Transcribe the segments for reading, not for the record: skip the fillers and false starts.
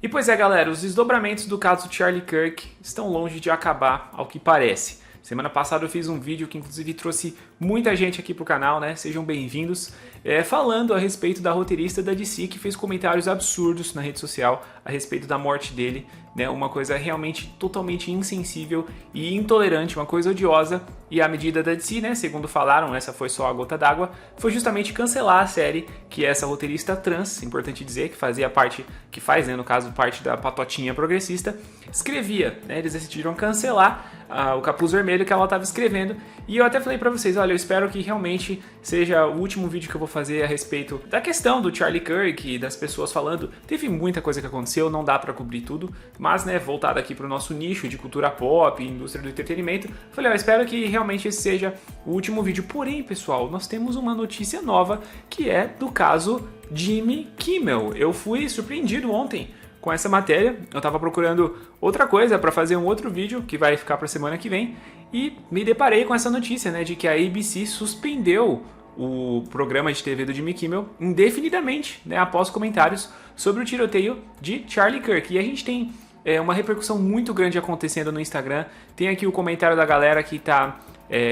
E pois é, galera, os desdobramentos do caso Charlie Kirk estão longe de acabar, ao que parece. Semana passada eu fiz um vídeo que inclusive trouxe muita gente aqui pro canal, né? Sejam bem-vindos. Falando a respeito da roteirista da DC que fez comentários absurdos na rede social a respeito da morte dele, né? Uma coisa realmente totalmente insensível e intolerante, uma coisa odiosa. E a medida da DC, né? Segundo falaram, essa foi só a gota d'água, foi justamente cancelar a série que essa roteirista trans, importante dizer, que fazia parte, que faz, né, no caso, parte da patotinha progressista, escrevia, né? Eles decidiram cancelar o capuz vermelho que ela estava escrevendo. E eu até falei pra vocês, olha, eu espero que realmente seja o último vídeo que eu vou fazer a respeito da questão do Charlie Kirk e das pessoas falando. Teve muita coisa que aconteceu, não dá pra cobrir tudo, mas, né, voltado aqui pro nosso nicho de cultura pop, indústria do entretenimento, falei, eu espero que realmente esse seja o último vídeo. Porém, pessoal, nós temos uma notícia nova, que é do caso Jimmy Kimmel. Eu fui surpreendido ontem com essa matéria. Eu tava procurando outra coisa para fazer um outro vídeo que vai ficar para semana que vem e me deparei com essa notícia, né, de que a ABC suspendeu o programa de TV do Jimmy Kimmel indefinidamente, né, após comentários sobre o tiroteio de Charlie Kirk. E a gente tem uma repercussão muito grande acontecendo no Instagram. Tem aqui o comentário da galera que tá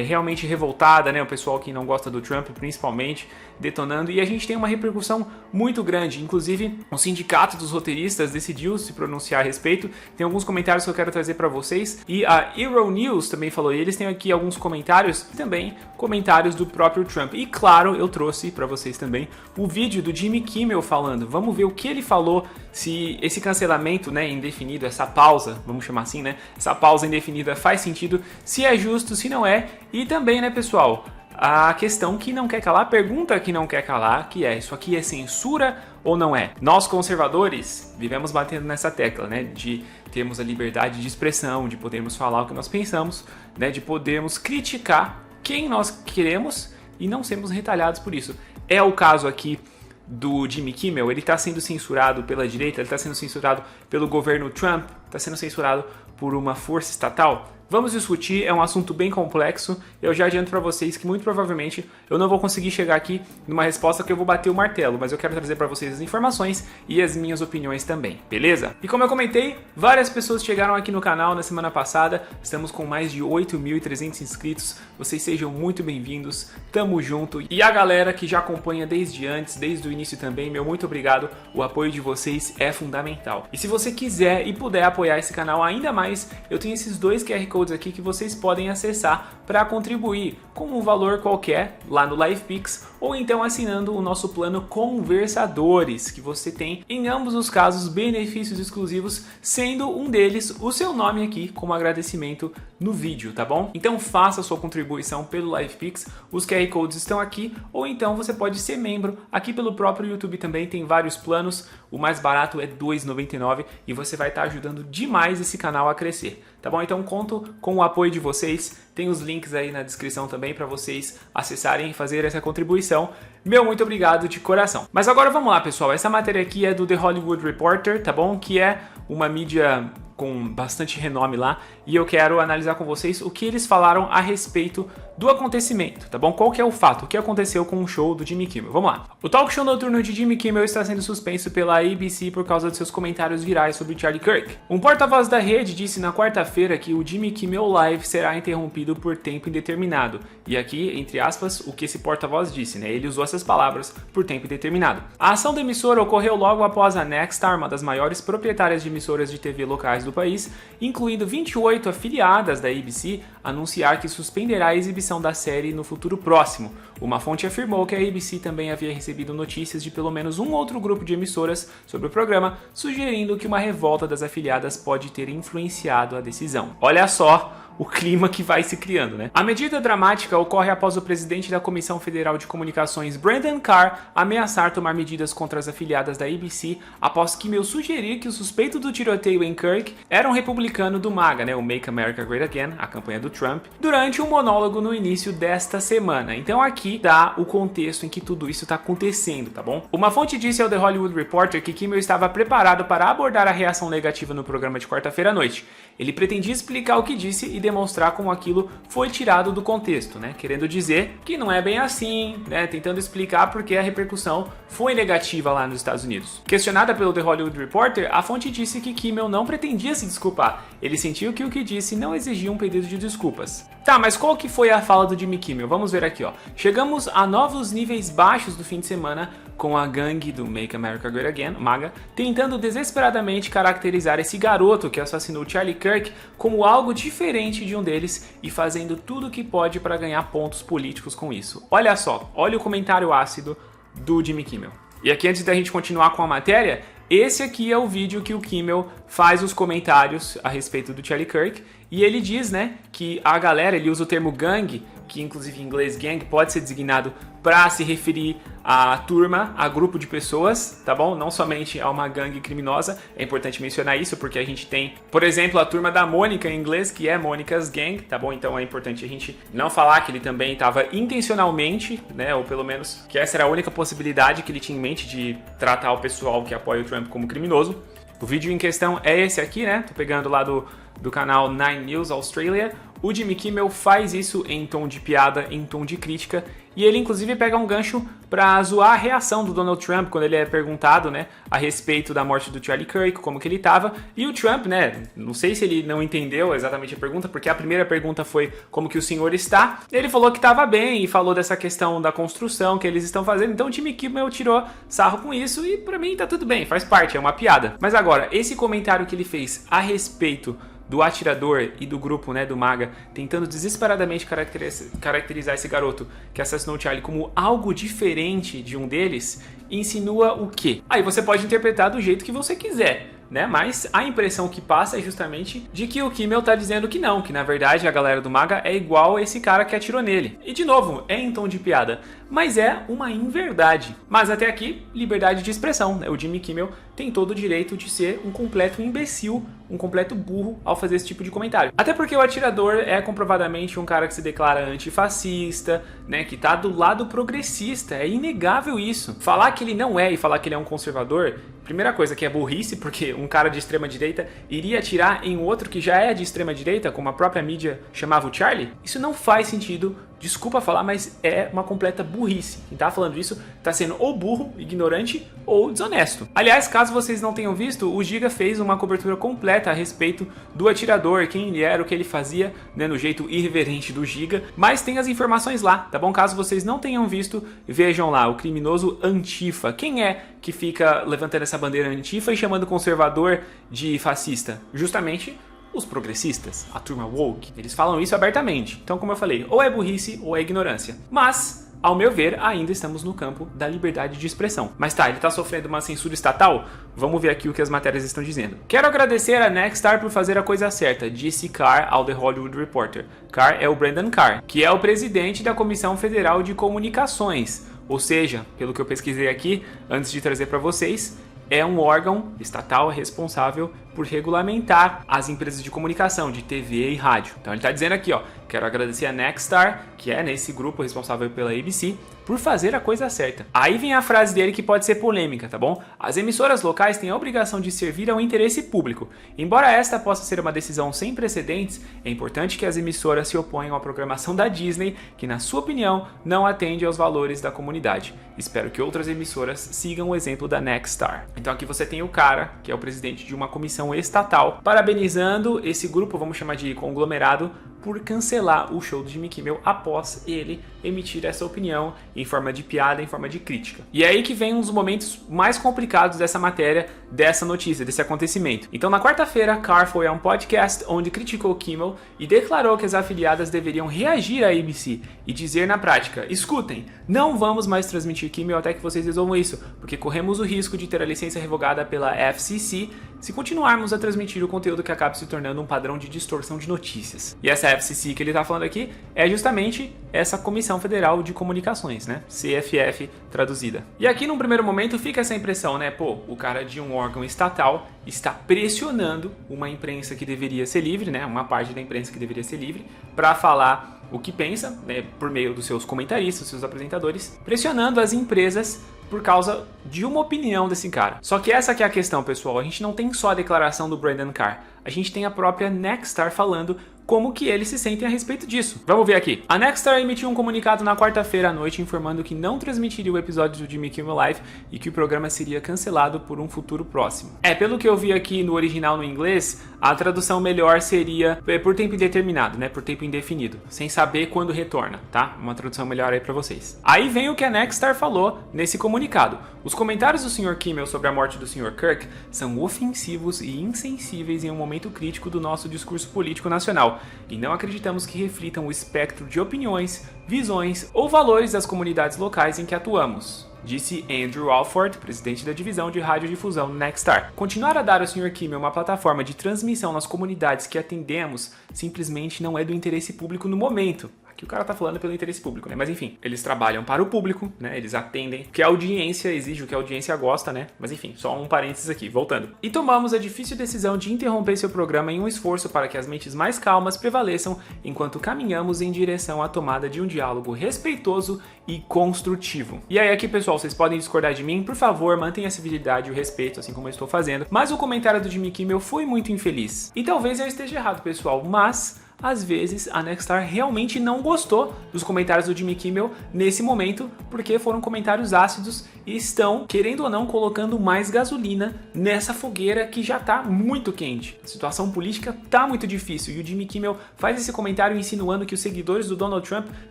realmente revoltada, né? O pessoal que não gosta do Trump, principalmente, detonando. E a gente tem uma repercussão muito grande. Inclusive, o sindicato dos roteiristas decidiu se pronunciar a respeito. Tem alguns comentários que eu quero trazer para vocês. E a Euronews também falou. E eles têm aqui alguns comentários, e também comentários do próprio Trump. E claro, eu trouxe para vocês também o vídeo do Jimmy Kimmel falando. Vamos ver o que ele falou, se esse cancelamento, né, indefinido, essa pausa, vamos chamar assim, né? Essa pausa indefinida faz sentido, se é justo, se não é. E também, né, pessoal, a questão que não quer calar, a pergunta que não quer calar, que é, isso aqui é censura ou não é? Nós, conservadores, vivemos batendo nessa tecla, né, de termos a liberdade de expressão, de podermos falar o que nós pensamos, né, de podermos criticar quem nós queremos e não sermos retalhados por isso. É o caso aqui do Jimmy Kimmel. Ele está sendo censurado pela direita, ele está sendo censurado pelo governo Trump, está sendo censurado por uma força estatal. Vamos discutir, é um assunto bem complexo. Eu já adianto para vocês que muito provavelmente eu não vou conseguir chegar aqui numa resposta que eu vou bater o martelo, mas eu quero trazer para vocês as informações e as minhas opiniões também, beleza? E como eu comentei, várias pessoas chegaram aqui no canal na semana passada, estamos com mais de 8.300 inscritos, vocês sejam muito bem-vindos, tamo junto. E a galera que já acompanha desde antes, desde o início também, meu muito obrigado, o apoio de vocês é fundamental. E se você quiser e puder apoiar esse canal ainda mais, eu tenho esses dois QR Codes aqui que vocês podem acessar para contribuir com um valor qualquer lá no LivePix ou então assinando o nosso plano Conversadores, que você tem em ambos os casos benefícios exclusivos, sendo um deles o seu nome aqui como agradecimento no vídeo, tá bom? Então faça a sua contribuição pelo LivePix, os QR Codes estão aqui, ou então você pode ser membro aqui pelo próprio YouTube também, tem vários planos, o mais barato é R$ 2,99 e você vai estar ajudando demais esse canal a crescer, tá bom? Então conto com o apoio de vocês, tem os links aí na descrição também para vocês acessarem e fazer essa contribuição. Meu muito obrigado de coração. Mas agora vamos lá, pessoal, essa matéria aqui é do The Hollywood Reporter, tá bom? Que é uma mídia com bastante renome lá, e eu quero analisar com vocês o que eles falaram a respeito do acontecimento, tá bom? Qual que é o fato? O que aconteceu com o show do Jimmy Kimmel? Vamos lá. O talk show noturno de Jimmy Kimmel está sendo suspenso pela ABC por causa de seus comentários virais sobre Charlie Kirk. Um porta-voz da rede disse na quarta-feira que o Jimmy Kimmel Live será interrompido por tempo indeterminado. E aqui, entre aspas, o que esse porta-voz disse, né? Ele usou essas palavras, por tempo indeterminado. A ação da emissora ocorreu logo após a Nexstar, uma das maiores proprietárias de emissoras de TV locais do país, incluindo 28 afiliadas da ABC, anunciar que suspenderá a exibição da série no futuro próximo. Uma fonte afirmou que a ABC também havia recebido notícias de pelo menos um outro grupo de emissoras sobre o programa, sugerindo que uma revolta das afiliadas pode ter influenciado a decisão. Olha só o clima que vai se criando, né? A medida dramática ocorre após o presidente da Comissão Federal de Comunicações, Brandon Carr, ameaçar tomar medidas contra as afiliadas da ABC após Kimmel sugerir que o suspeito do tiroteio em Kirk era um republicano do MAGA, né? O Make America Great Again, a campanha do Trump, durante um monólogo no início desta semana. Então aqui dá o contexto em que tudo isso está acontecendo, tá bom? Uma fonte disse ao The Hollywood Reporter que Kimmel estava preparado para abordar a reação negativa no programa de quarta-feira à noite. Ele pretendia explicar o que disse e demonstrar como aquilo foi tirado do contexto, né? Querendo dizer que não é bem assim, né? Tentando explicar porque a repercussão foi negativa lá nos Estados Unidos. Questionada pelo The Hollywood Reporter, a fonte disse que Kimmel não pretendia se desculpar. Ele sentiu que o que disse não exigia um pedido de desculpas. Tá, mas qual que foi a fala do Jimmy Kimmel? Vamos ver aqui, ó. Chegamos a novos níveis baixos do fim de semana com a gangue do Make America Great Again, MAGA, tentando desesperadamente caracterizar esse garoto que assassinou Charlie Kirk como algo diferente de um deles e fazendo tudo o que pode para ganhar pontos políticos com isso. Olha só, olha o comentário ácido do Jimmy Kimmel. E aqui, antes da gente continuar com a matéria, esse aqui é o vídeo que o Kimmel faz os comentários a respeito do Charlie Kirk, e ele diz, né, que a galera, ele usa o termo gangue, que inclusive em inglês gang pode ser designado para se referir a turma, a grupo de pessoas, tá bom? Não somente a uma gangue criminosa. É importante mencionar isso porque a gente tem, por exemplo, a turma da Mônica em inglês, que é Mônica's Gang, tá bom? Então é importante a gente não falar que ele também estava intencionalmente, né, ou pelo menos que essa era a única possibilidade que ele tinha em mente de tratar o pessoal que apoia o Trump como criminoso. O vídeo em questão é esse aqui, né? Tô pegando lá do canal 9 News Australia. O Jimmy Kimmel faz isso em tom de piada, em tom de crítica, e ele inclusive pega um gancho pra zoar a reação do Donald Trump quando ele é perguntado, né, a respeito da morte do Charlie Kirk, como que ele tava, e o Trump, né, não sei se ele não entendeu exatamente a pergunta, porque a primeira pergunta foi como que o senhor está, ele falou que tava bem e falou dessa questão da construção que eles estão fazendo, então o Jimmy Kimmel tirou sarro com isso e pra mim tá tudo bem, faz parte, é uma piada. Mas agora, esse comentário que ele fez a respeito do atirador e do grupo, né, do MAGA, tentando desesperadamente caracterizar esse garoto que assassinou o Charlie como algo diferente de um deles, insinua o quê? Aí você pode interpretar do jeito que você quiser, né? Mas a impressão que passa é justamente de que o Kimmel tá dizendo que não, que na verdade a galera do MAGA é igual esse cara que atirou nele. E de novo, é em tom de piada, mas é uma inverdade. Mas até aqui, liberdade de expressão, né? O Jimmy Kimmel tem todo o direito de ser um completo imbecil, um completo burro ao fazer esse tipo de comentário. Até porque o atirador é comprovadamente um cara que se declara antifascista, né, que tá do lado progressista, é inegável isso. Falar que ele não é e falar que ele é um conservador, primeira coisa que é burrice, porque um cara de extrema direita iria atirar em outro que já é de extrema direita, como a própria mídia chamava o Charlie. Isso não faz sentido. Desculpa falar, mas é uma completa burrice. Quem tá falando isso tá sendo ou burro, ignorante ou desonesto. Aliás, caso vocês não tenham visto, o Giga fez uma cobertura completa a respeito do atirador, quem ele era, o que ele fazia, né, no jeito irreverente do Giga, mas tem as informações lá, tá bom? Caso vocês não tenham visto, vejam lá, o criminoso Antifa. Quem é que fica levantando essa bandeira Antifa e chamando o conservador de fascista? Justamente os progressistas, a turma woke, eles falam isso abertamente. Então, como eu falei, ou é burrice ou é ignorância. Mas, ao meu ver, ainda estamos no campo da liberdade de expressão. Mas tá, ele tá sofrendo uma censura estatal? Vamos ver aqui o que as matérias estão dizendo. Quero agradecer a Nexstar por fazer a coisa certa, disse Carr ao The Hollywood Reporter. Carr é o Brandon Carr, que é o presidente da Comissão Federal de Comunicações. Ou seja, pelo que eu pesquisei aqui, antes de trazer para vocês, é um órgão estatal responsável por regulamentar as empresas de comunicação, de TV e rádio. Então ele está dizendo aqui, ó, quero agradecer a Nexstar, que é nesse grupo responsável pela ABC, por fazer a coisa certa. Aí vem a frase dele que pode ser polêmica, tá bom? As emissoras locais têm a obrigação de servir ao interesse público. Embora esta possa ser uma decisão sem precedentes, é importante que as emissoras se oponham à programação da Disney, que na sua opinião não atende aos valores da comunidade. Espero que outras emissoras sigam o exemplo da Nexstar. Então aqui você tem o cara, que é o presidente de uma comissão estatal, parabenizando esse grupo, vamos chamar de conglomerado, por cancelar o show do Jimmy Kimmel após ele emitir essa opinião em forma de piada, em forma de crítica. E é aí que vem um dos momentos mais complicados dessa matéria, dessa notícia, desse acontecimento. Então, na quarta-feira, Carr foi a um podcast onde criticou Kimmel e declarou que as afiliadas deveriam reagir à ABC e dizer na prática: escutem, não vamos mais transmitir Kimmel até que vocês resolvam isso, porque corremos o risco de ter a licença revogada pela FCC se continuarmos a transmitir o conteúdo que acaba se tornando um padrão de distorção de notícias. E essa FCC que ele está falando aqui é justamente essa Comissão Federal de Comunicações, né? CFF traduzida. E aqui num primeiro momento fica essa impressão, né? Pô, o cara de um órgão estatal está pressionando uma imprensa que deveria ser livre, né? Uma parte da imprensa que deveria ser livre, para falar o que pensa, né, por meio dos seus comentaristas, seus apresentadores, pressionando as empresas por causa de uma opinião desse cara. Só que essa que é a questão, pessoal. A gente não tem só a declaração do Brandon Carr. A gente tem a própria Nexstar falando como que eles se sentem a respeito disso. Vamos ver aqui. A Nexstar emitiu um comunicado na quarta-feira à noite informando que não transmitiria o episódio do Jimmy Kimmel Live e que o programa seria cancelado por um futuro próximo. Pelo que eu vi aqui no original no inglês, a tradução melhor seria por tempo indeterminado, né? Por tempo indefinido, sem saber quando retorna, tá? Uma tradução melhor aí pra vocês. Aí vem o que a Nexstar falou nesse comunicado. Os comentários do Sr. Kimmel sobre a morte do Sr. Kirk são ofensivos e insensíveis em um momento crítico do nosso discurso político nacional, e não acreditamos que reflitam o espectro de opiniões, visões ou valores das comunidades locais em que atuamos, disse Andrew Alford, presidente da divisão de radiodifusão do Nexstar. Continuar a dar ao Sr. Kimmel uma plataforma de transmissão nas comunidades que atendemos simplesmente não é do interesse público no momento. Aqui o cara tá falando pelo interesse público, né? Mas enfim, eles trabalham para o público, né? Eles atendem o que a audiência exige, o que a audiência gosta, né? Mas enfim, só um parênteses aqui, voltando. E tomamos a difícil decisão de interromper seu programa em um esforço para que as mentes mais calmas prevaleçam enquanto caminhamos em direção à tomada de um diálogo respeitoso e construtivo. E aí aqui, pessoal, vocês podem discordar de mim, por favor, mantenha a civilidade e o respeito, assim como eu estou fazendo. Mas o comentário do Jimmy Kimmel foi muito infeliz. E talvez eu esteja errado, pessoal, mas às vezes a Nexstar realmente não gostou dos comentários do Jimmy Kimmel nesse momento, porque foram comentários ácidos e estão, querendo ou não, colocando mais gasolina nessa fogueira que já tá muito quente. A situação política tá muito difícil e o Jimmy Kimmel faz esse comentário insinuando que os seguidores do Donald Trump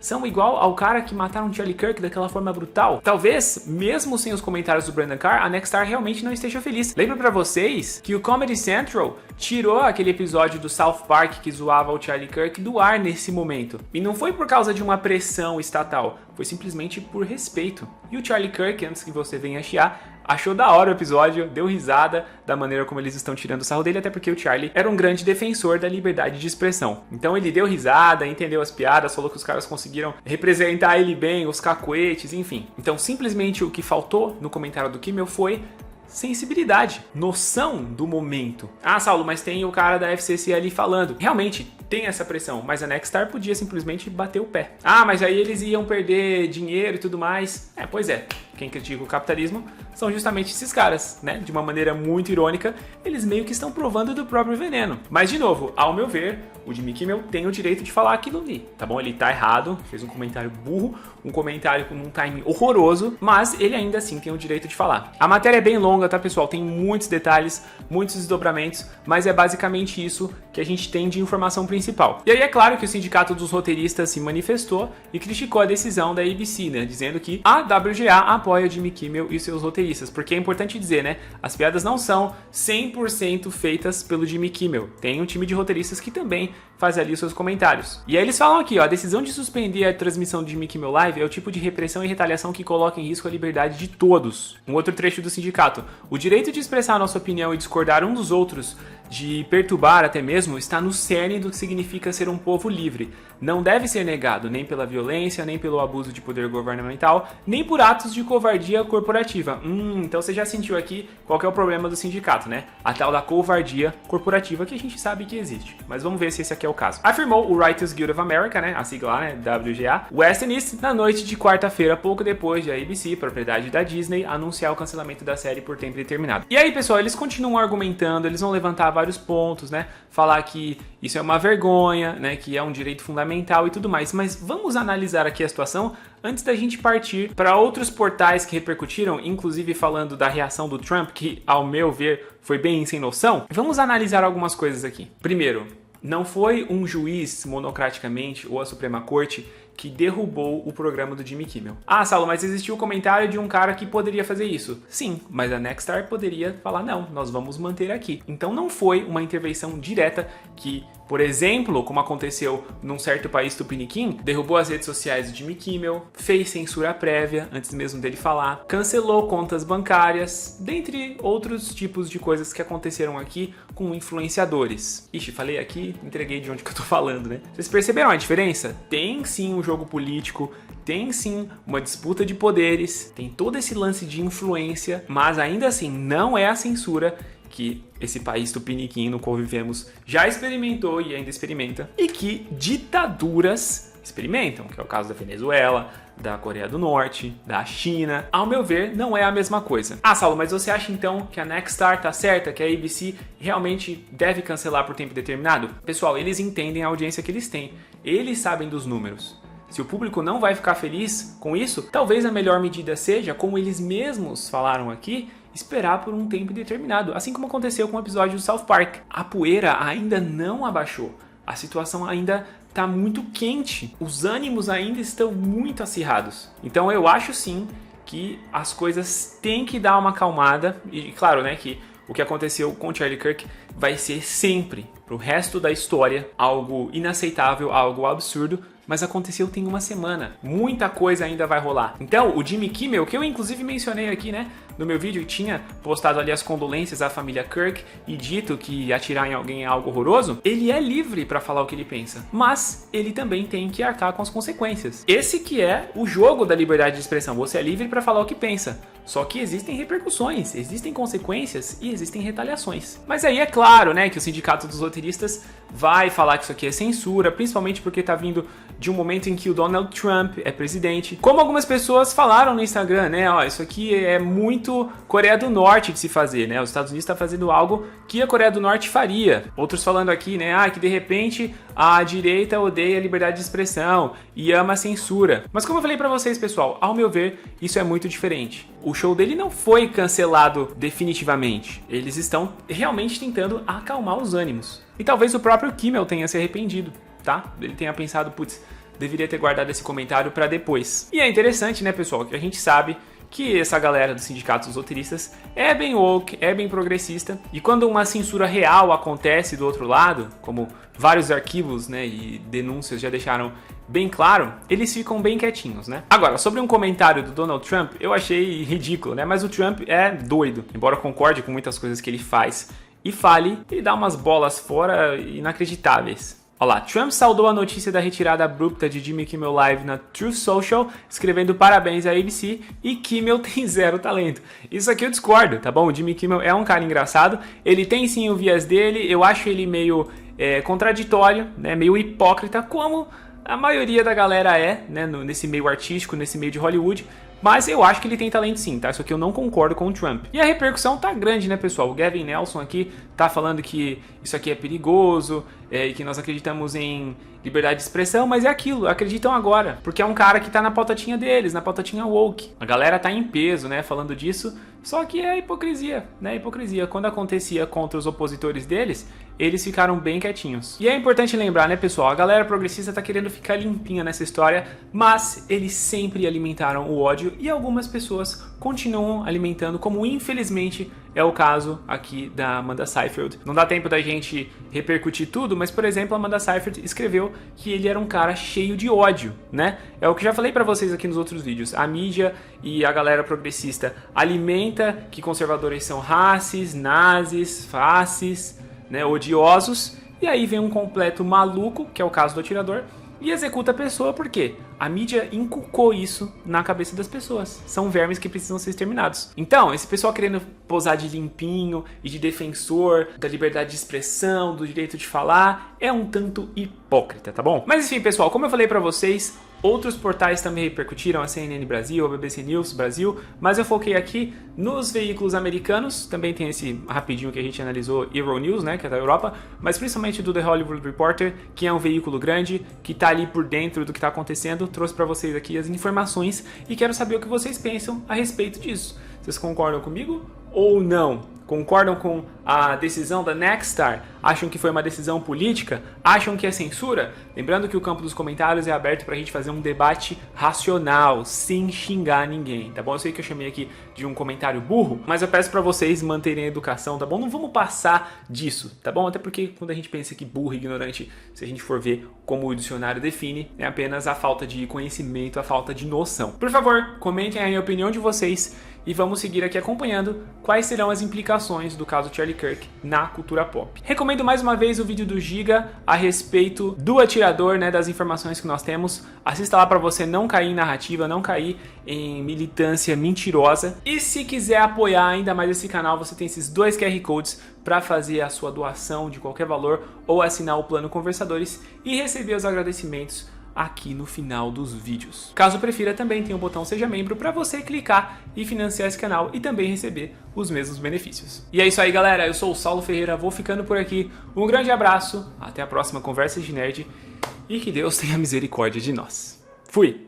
são igual ao cara que mataram Charlie Kirk daquela forma brutal. Talvez, mesmo sem os comentários do Brandon Carr, a Nexstar realmente não esteja feliz. Lembro pra vocês que o Comedy Central tirou aquele episódio do South Park que zoava o Charlie Kirk do ar nesse momento. E não foi por causa de uma pressão estatal, foi simplesmente por respeito. E o Charlie Kirk, antes que você venha chiar, achou da hora o episódio, deu risada da maneira como eles estão tirando o sarro dele, até porque o Charlie era um grande defensor da liberdade de expressão. Então ele deu risada, entendeu as piadas, falou que os caras conseguiram representar ele bem, os cacuetes, enfim. Então simplesmente o que faltou no comentário do Kimmel foi sensibilidade, noção do momento. Ah, Saulo, mas tem o cara da FCC ali falando. Realmente, tem essa pressão, mas a Nexstar podia simplesmente bater o pé. Ah, mas aí eles iam perder dinheiro e tudo mais. Pois é. Quem critica o capitalismo são justamente esses caras, né? De uma maneira muito irônica, eles meio que estão provando do próprio veneno. Mas, de novo, ao meu ver, o Jimmy Kimmel tem o direito de falar aquilo ali, tá bom? Ele tá errado, fez um comentário burro, um comentário com um timing horroroso, mas ele ainda assim tem o direito de falar. A matéria é bem longa, tá, pessoal? Tem muitos detalhes, muitos desdobramentos, mas é basicamente isso que a gente tem de informação principal. E aí é claro que o Sindicato dos Roteiristas se manifestou e criticou a decisão da ABC, né? Dizendo que a WGA apoia Jimmy Kimmel e seus roteiristas, porque é importante dizer, né? As piadas não são 100% feitas pelo Jimmy Kimmel. Tem um time de roteiristas que também faz ali os seus comentários. E aí eles falam aqui, ó, a decisão de suspender a transmissão do Jimmy Kimmel Live é o tipo de repressão e retaliação que coloca em risco a liberdade de todos. Um outro trecho do sindicato. O direito de expressar a nossa opinião e discordar um dos outros, de perturbar até mesmo, está no cerne do que significa ser um povo livre. Não deve ser negado nem pela violência, nem pelo abuso de poder governamental, nem por atos de covardia corporativa. Então você já sentiu aqui qual que é o problema do sindicato, né? A tal da covardia corporativa que a gente sabe que existe. Mas vamos ver se esse aqui é o caso. Afirmou o Writers Guild of America, né? A sigla, né? WGA. West East, na noite de quarta-feira, pouco depois de a ABC, propriedade da Disney, anunciar o cancelamento da série por tempo determinado. E aí, pessoal, eles continuam argumentando, eles vão levantar vários pontos, né? Falar que isso é uma vergonha, né? Que é um direito fundamental e tudo mais. Mas vamos analisar aqui a situação antes da gente partir para outros portais que repercutiram, inclusive falando da reação do Trump, que, ao meu ver, foi bem sem noção. Vamos analisar algumas coisas aqui. Primeiro, não foi um juiz monocraticamente ou a Suprema Corte que derrubou o programa do Jimmy Kimmel. Ah, Saulo, mas existiu o comentário de um cara que poderia fazer isso. Sim, mas a Nexstar poderia falar, não, nós vamos manter aqui. Então não foi uma intervenção direta que, por exemplo, como aconteceu num certo país tupiniquim, derrubou as redes sociais do Jimmy Kimmel, fez censura prévia antes mesmo dele falar, cancelou contas bancárias, dentre outros tipos de coisas que aconteceram aqui com influenciadores. Ixi, falei aqui, entreguei de onde que eu tô falando, né? Vocês perceberam a diferença? Tem sim um jogo político, tem sim uma disputa de poderes, tem todo esse lance de influência, mas ainda assim não é a censura que esse país tupiniquim no qual vivemos já experimentou e ainda experimenta, e que ditaduras experimentam, que é o caso da Venezuela, da Coreia do Norte, da China. Ao meu ver, não é a mesma coisa. Ah, Saulo, mas você acha então que a Nexstar tá certa, que a ABC realmente deve cancelar por tempo determinado? Pessoal, eles entendem a audiência que eles têm, eles sabem dos números. Se o público não vai ficar feliz com isso, talvez a melhor medida seja, como eles mesmos falaram aqui, esperar por um tempo determinado, assim como aconteceu com o episódio do South Park. A poeira ainda não abaixou, a situação ainda está muito quente, os ânimos ainda estão muito acirrados. Então eu acho sim que as coisas têm que dar uma acalmada, e claro, né, que o que aconteceu com Charlie Kirk vai ser sempre, pro resto da história, algo inaceitável, algo absurdo, mas aconteceu tem uma semana. Muita coisa ainda vai rolar. Então, o Jimmy Kimmel, que eu inclusive mencionei aqui, né, no meu vídeo, tinha postado ali as condolências à família Kirk e dito que atirar em alguém é algo horroroso, ele é livre para falar o que ele pensa, mas ele também tem que arcar com as consequências. Esse que é o jogo da liberdade de expressão, você é livre para falar o que pensa, só que existem repercussões, existem consequências e existem retaliações. Mas aí é claro, né, que o sindicato dos roteiristas vai falar que isso aqui é censura, principalmente porque tá vindo de um momento em que o Donald Trump é presidente. Como algumas pessoas falaram no Instagram, né, ó, isso aqui é muito Coreia do Norte de se fazer, né, os Estados Unidos tá fazendo algo que a Coreia do Norte faria. Outros falando aqui, né, que de repente a direita odeia a liberdade de expressão e ama a censura. Mas como eu falei pra vocês, pessoal, ao meu ver, isso é muito diferente. O show dele não foi cancelado definitivamente. Eles estão realmente tentando acalmar os ânimos. E talvez o próprio Kimmel tenha se arrependido, tá? Ele tenha pensado, putz, deveria ter guardado esse comentário pra depois. E é interessante, né, pessoal, que a gente sabe que essa galera dos sindicatos dos roteiristas é bem woke, é bem progressista, e quando uma censura real acontece do outro lado, como vários arquivos, né, e denúncias já deixaram bem claro, eles ficam bem quietinhos, né? Agora, sobre um comentário do Donald Trump, eu achei ridículo, né, mas o Trump é doido, embora eu concorde com muitas coisas que ele faz e fale, ele dá umas bolas fora inacreditáveis. Olha lá, Trump saudou a notícia da retirada abrupta de Jimmy Kimmel Live na Truth Social, escrevendo parabéns à ABC e Kimmel tem zero talento. Isso aqui eu discordo, tá bom? O Jimmy Kimmel é um cara engraçado, ele tem sim o viés dele, eu acho ele meio contraditório, né, meio hipócrita, como a maioria da galera é, né, nesse meio artístico, nesse meio de Hollywood. Mas eu acho que ele tem talento sim, tá? Isso aqui eu não concordo com o Trump. E a repercussão tá grande, né, pessoal? O Gavin Nelson aqui tá falando que isso aqui é perigoso, e que nós acreditamos em liberdade de expressão, mas é aquilo, acreditam agora. Porque é um cara que tá na pautatinha deles, na pautatinha woke. A galera tá em peso, né, falando disso, só que é hipocrisia, né? Hipocrisia. Quando acontecia contra os opositores deles, eles ficaram bem quietinhos. E é importante lembrar, né, pessoal? A galera progressista tá querendo ficar limpinha nessa história, mas eles sempre alimentaram o ódio e algumas pessoas continuam alimentando, como infelizmente é o caso aqui da Amanda Seyfried. Não dá tempo da gente repercutir tudo, mas por exemplo, a Amanda Seyfried escreveu que ele era um cara cheio de ódio, né? É o que já falei pra vocês aqui nos outros vídeos. A mídia e a galera progressista alimenta que conservadores são racis, nazis, fascis, né, odiosos, e aí vem um completo maluco, que é o caso do atirador, e executa a pessoa. Por quê? A mídia inculcou isso na cabeça das pessoas. São vermes que precisam ser exterminados. Então, esse pessoal querendo posar de limpinho e de defensor da liberdade de expressão, do direito de falar, é um tanto hipócrita, tá bom? Mas enfim, pessoal, como eu falei pra vocês, outros portais também repercutiram, a CNN Brasil, a BBC News Brasil, mas eu foquei aqui nos veículos americanos. Também tem esse rapidinho que a gente analisou, Euronews, né, que é da Europa, mas principalmente do The Hollywood Reporter, que é um veículo grande, que tá ali por dentro do que tá acontecendo. Trouxe pra vocês aqui as informações e quero saber o que vocês pensam a respeito disso. Vocês concordam comigo ou não? Concordam com a decisão da Nexstar? Acham que foi uma decisão política? Acham que é censura? Lembrando que o campo dos comentários é aberto pra gente fazer um debate racional, sem xingar ninguém, tá bom? Eu sei que eu chamei aqui de um comentário burro, mas eu peço pra vocês manterem a educação, tá bom? Não vamos passar disso, tá bom? Até porque quando a gente pensa que burro e ignorante, se a gente for ver como o dicionário define, é apenas a falta de conhecimento, a falta de noção. Por favor, comentem aí a opinião de vocês e vamos seguir aqui acompanhando quais serão as implicações do caso Charlie Kirk na cultura pop. Recomendo mais uma vez o vídeo do Giga a respeito do atirador, né, das informações que nós temos. Assista lá para você não cair em narrativa, não cair em militância mentirosa. E se quiser apoiar ainda mais esse canal, você tem esses 2 QR Codes para fazer a sua doação de qualquer valor ou assinar o plano Conversadores e receber os agradecimentos aqui no final dos vídeos. Caso prefira, também tem o botão Seja Membro para você clicar e financiar esse canal e também receber os mesmos benefícios. E é isso aí, galera. Eu sou o Saulo Ferreira, vou ficando por aqui. Um grande abraço, até a próxima Conversa de Nerd e que Deus tenha misericórdia de nós. Fui!